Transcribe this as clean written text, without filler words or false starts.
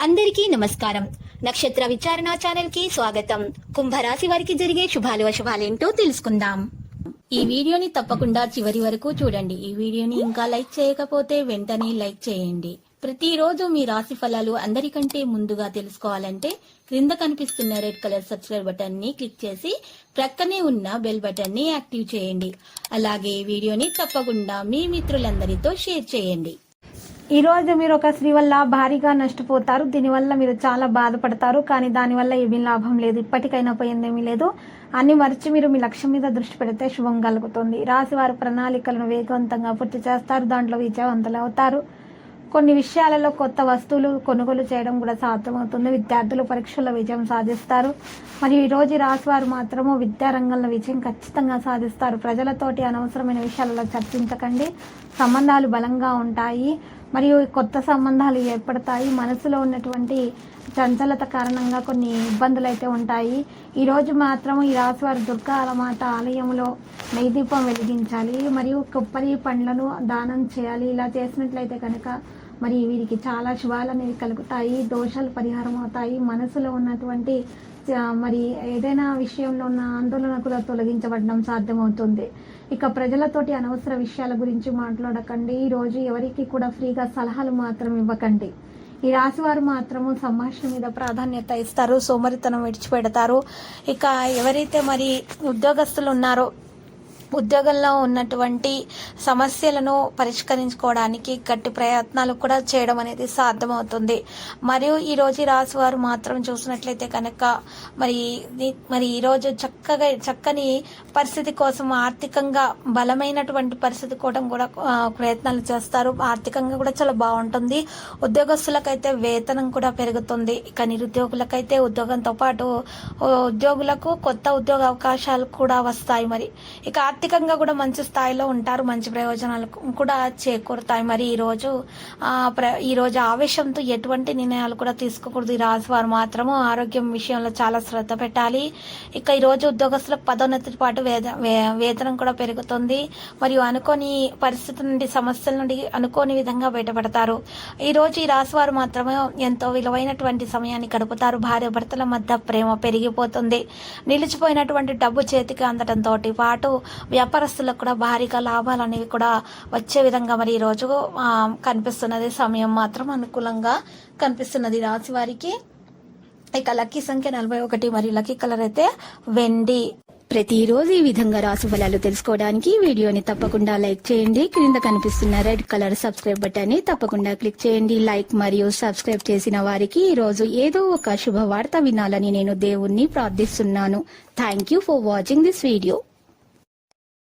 అందరికీ నమస్కారం. నక్షత్ర విచారణ ఛానల్ కి స్వాగతం. కుంభరాశి వారికి జరిగే శుభాలు అశుభాలేంటో తెలుసుకుందాం. ఈ వీడియోని తప్పకుండా చివరి వరకు చూడండి. ఈ వీడియోని ఇంకా లైక్ చేయకపోతే వెంటనే లైక్ చేయండి. ప్రతిరోజు మీ రాశి ఫలాలు అందరికంటే ముందుగా తెలుసుకోవాలంటే క్రింద కనిపిస్తున్న రెడ్ కలర్ సబ్స్క్రైబ్ బటన్ ని క్లిక్ చేసి ప్రక్కనే ఉన్న బెల్ బటన్ ని యాక్టివ్ చేయండి. అలాగే ఈ వీడియోని తప్పకుండా మీ మిత్రులందరితో షేర్ చేయండి. ఈ రోజు మీరు ఒక స్త్రీ వల్ల భారీగా నష్టపోతారు. దీనివల్ల మీరు చాలా బాధపడతారు. కానీ దానివల్ల ఏమీ లాభం లేదు. ఇప్పటికైనా పోయిందేమీ లేదు. అన్ని మరిచి మీరు మీ లక్ష్యం మీద దృష్టి పెడితే శుభం కలుగుతుంది. రాశి వారి ప్రణాళికలను వేగవంతంగా పూర్తి చేస్తారు. దాంట్లో విజయవంతులు అవుతారు. కొన్ని విషయాలలో కొత్త వస్తువులు కొనుగోలు చేయడం కూడా సాధ్యమవుతుంది. విద్యార్థులు పరీక్షల్లో విజయం సాధిస్తారు. మరియు ఈరోజు రాశి వారు మాత్రము విద్యారంగంలో విజయం ఖచ్చితంగా సాధిస్తారు. ప్రజలతోటి అనవసరమైన విషయాలలో చర్చించకండి. సంబంధాలు బలంగా ఉంటాయి. మరియు కొత్త సంబంధాలు ఏర్పడతాయి. మనసులో ఉన్నటువంటి చంచలత కారణంగా కొన్ని ఇబ్బందులు అయితే ఉంటాయి. ఈరోజు మాత్రం ఈ రాశి వారు దుర్గామాత ఆలయంలో నెయ్యి దీపం వెలిగించాలి. మరియు కొబ్బరి పండ్లను దానం చేయాలి. ఇలా చేసినట్లయితే కనుక మరి వీరికి చాలా శుభాలు అనేవి కలుగుతాయి. దోషాలు పరిహారం అవుతాయి. మనసులో ఉన్నటువంటి మరి ఏదైనా విషయంలో ఉన్న ఆందోళన కూడా తొలగించబడడం సాధ్యమవుతుంది. ఇక ప్రజలతోటి అనవసర విషయాల గురించి మాట్లాడకండి. ఈరోజు ఎవరికి కూడా ఫ్రీగా సలహాలు మాత్రం ఇవ్వకండి. ఈ రాశి వారు మాత్రము సంభాషణ మీద ప్రాధాన్యత ఇస్తారు. సోమరితనం విడిచిపెడతారు. ఇక ఎవరైతే మరి ఉద్యోగస్తులు ఉన్నారో ఉద్యోగంలో ఉన్నటువంటి సమస్యలను పరిష్కరించుకోవడానికి గట్టి ప్రయత్నాలు కూడా చేయడం అనేది సాధ్యమవుతుంది. మరియు ఈరోజు రాశి వారు మాత్రం చూసినట్లయితే కనుక మరి ఈరోజు చక్కని పరిస్థితి కోసం ఆర్థికంగా బలమైనటువంటి పరిస్థితి కోసం కూడా ప్రయత్నాలు చేస్తారు. ఆర్థికంగా కూడా చాలా బాగుంటుంది. ఉద్యోగస్తులకైతే వేతనం కూడా పెరుగుతుంది. ఇక నిరుద్యోగులకైతే ఉద్యోగంతో పాటు ఉద్యోగులకు కొత్త ఉద్యోగ అవకాశాలు కూడా వస్తాయి. మరి ఇక ఆర్థికంగా కూడా మంచి స్థాయిలో ఉంటారు. మంచి ప్రయోజనాలు కూడా చేకూరుతాయి. మరి ఈరోజు ఆవేశంతో ఎటువంటి నిర్ణయాలు కూడా తీసుకోకూడదు. ఈ రాశి వారు మాత్రము ఆరోగ్యం విషయంలో చాలా శ్రద్ధ పెట్టాలి. ఇక ఈరోజు ఉద్యోగస్తులకు పదోన్నతితో పాటు వేతనం కూడా పెరుగుతుంది. మరియు అనుకోని పరిస్థితి నుండి సమస్యల నుండి అనుకోని విధంగా బయటపడతారు. ఈరోజు ఈ రాశి వారు మాత్రమే ఎంతో విలువైనటువంటి సమయాన్ని గడుపుతారు. భార్య భర్తల మధ్య ప్రేమ పెరిగిపోతుంది. నిలిచిపోయినటువంటి డబ్బు చేతికి అందడంతో పాటు వ్యాపారస్తులకు కూడా భారీగా లాభాలు అనేవి కూడా వచ్చే విధంగా మరి ఈ రోజు కనిపిస్తున్నది. సమయం మాత్రం అనుకూలంగా కనిపిస్తున్నది రాశి వారికి. ఇక లక్కీ సంఖ్య 41 మరియు లక్కీ కలర్ అయితే వెండి. ప్రతిరోజు ఈ విధంగా రాశి ఫలాలు తెలుసుకోవడానికి వీడియోని తప్పకుండా లైక్ చేయండి. క్రింద కనిపిస్తున్న రెడ్ కలర్ సబ్స్క్రైబ్ బటన్ ని తప్పకుండా క్లిక్ చేయండి. లైక్ మరియు సబ్స్క్రైబ్ చేసిన వారికి ఈ రోజు ఏదో ఒక శుభవార్త వినాలని నేను దేవుణ్ణి ప్రార్థిస్తున్నాను. Thank you for watching this video.